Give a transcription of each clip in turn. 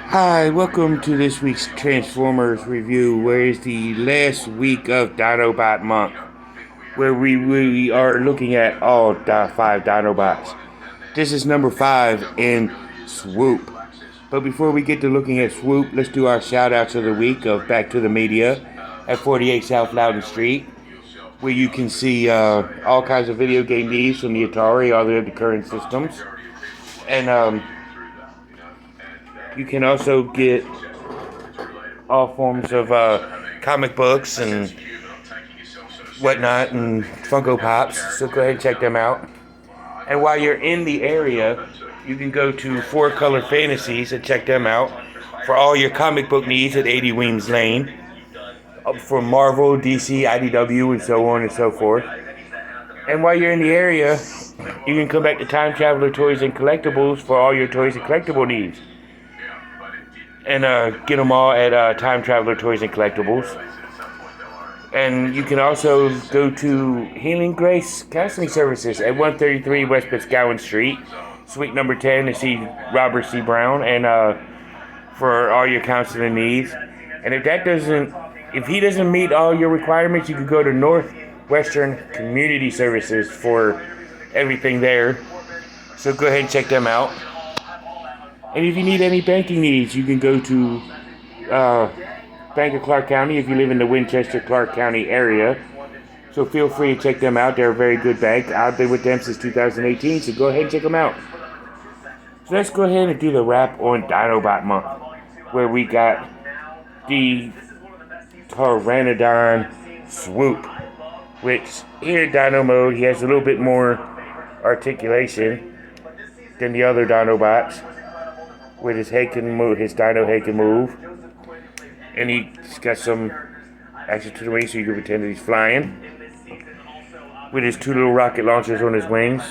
Hi, welcome to this week's Transformers review, where it's the last week of Dinobot Month, where we are looking at all five Dinobots. This is number 5 in Swoop. But before we get to looking at Swoop, let's do our shout outs of the week of Back to the Media at 48 South Loudon Street, where you can see all kinds of video game news from the Atari, all the current systems. And you can also get all forms of comic books and whatnot and Funko Pops, so go ahead and check them out. And while you're in the area, you can go to Four Color Fantasies and check them out for all your comic book needs at 80 Weems Lane, for Marvel, DC, IDW, and so on and so forth. And while you're in the area, you can come back to Time Traveler Toys and Collectibles for all your toys and collectible needs. And get them all at Time Traveler Toys and Collectibles. And you can also go to Healing Grace Counseling Services at 133 West Piscowan Street, suite number 10, to see Robert C. Brown, and for all your counseling needs. And if he doesn't meet all your requirements, you can go to Northwestern Community Services for everything there. So go ahead and check them out. And if you need any banking needs, you can go to Bank of Clark County if you live in the Winchester-Clark County area. So feel free to check them out. They're a very good bank. I've been with them since 2018, so go ahead and check them out. So let's go ahead and do the wrap on Dinobot Month, where we got the Pteranodon Swoop, which here in Dino mode, he has a little bit more articulation than the other Dinobots. With his head can move, his dino head can move. And he's got some action to the wings, so you can pretend that he's flying. With his two little rocket launchers on his wings,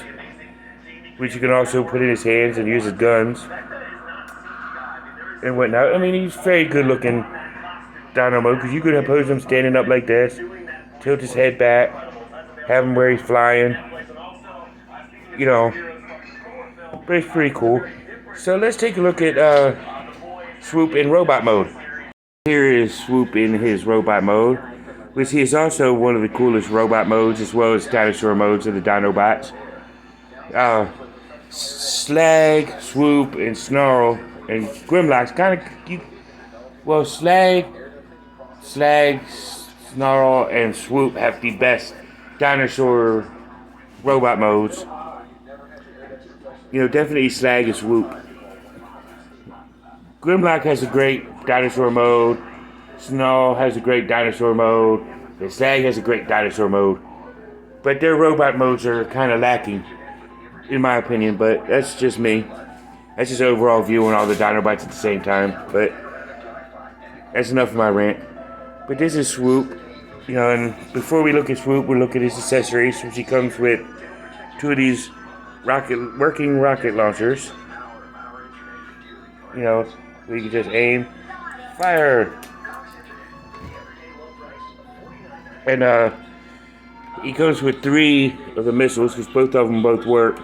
which you can also put in his hands and use as guns. And whatnot. I mean, he's very good looking dino mode, because you could pose him standing up like this, tilt his head back, have him where he's flying. You know, but it's pretty cool. So let's take a look at Swoop in robot mode. Here is Swoop in his robot mode, which is also one of the coolest robot modes, as well as dinosaur modes of the Dinobots. Slag, Swoop, and Snarl, and Grimlock's kind of... Slag, Snarl, and Swoop have the best dinosaur robot modes. You know, definitely Slag and Swoop. Grimlock has a great dinosaur mode. Snarl has a great dinosaur mode. And Slag has a great dinosaur mode. But their robot modes are kind of lacking, in my opinion. But that's just me. That's just overall view on all the Dinobots at the same time. But that's enough of my rant. But this is Swoop. You know, and before we look at Swoop, we'll look at his accessories. So she comes with two of these working rocket launchers. You know, we can just aim, fire. And he comes with 3 of the missiles, because both of them work.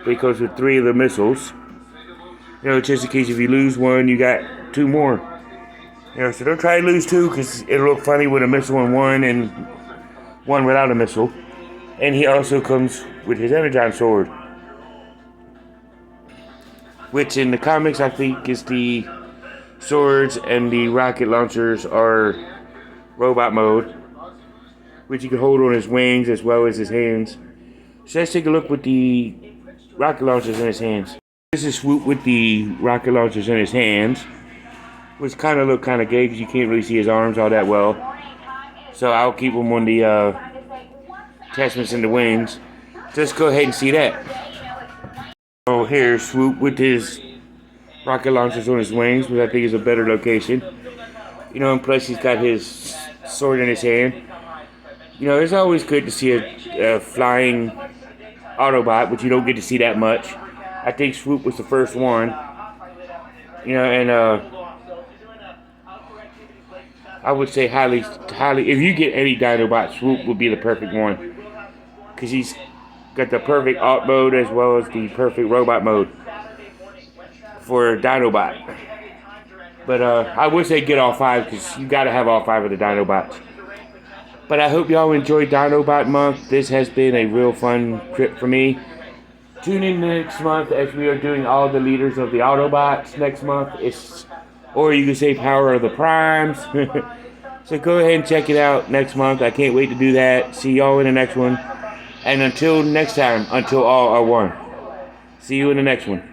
But he comes with 3 of the missiles. You know, just in case if you lose one, you got 2 more. You know, so don't try to lose 2, because it'll look funny with a missile in one and one without a missile. And he also comes with his Energon sword, which in the comics I think is the swords and the rocket launchers are robot mode, which you can hold on his wings as well as his hands. So let's take a look with the rocket launchers in his hands. This is Swoop with the rocket launchers in his hands, which kind of look kind of gay because you can't really see his arms all that well. So I'll keep them on the attachments in the wings. Just go ahead and see that. So here's Swoop with his rocket launchers on his wings, which I think is a better location. You know, and plus he's got his sword in his hand. You know, it's always good to see a flying Autobot, but you don't get to see that much. I think Swoop was the first one. You know, and I would say highly, if you get any Dinobot, Swoop would be the perfect one. Because he's got the perfect alt mode as well as the perfect robot mode for Dinobot. But I wish they'd get all 5 because you got to have all 5 of the Dinobots. But I hope y'all enjoyed Dinobot Month. This has been a real fun trip for me. Tune in next month as we are doing all the leaders of the Autobots next month. Or you can say Power of the Primes. So go ahead and check it out next month. I can't wait to do that. See y'all in the next one. And until next time, until all are one. See you in the next one.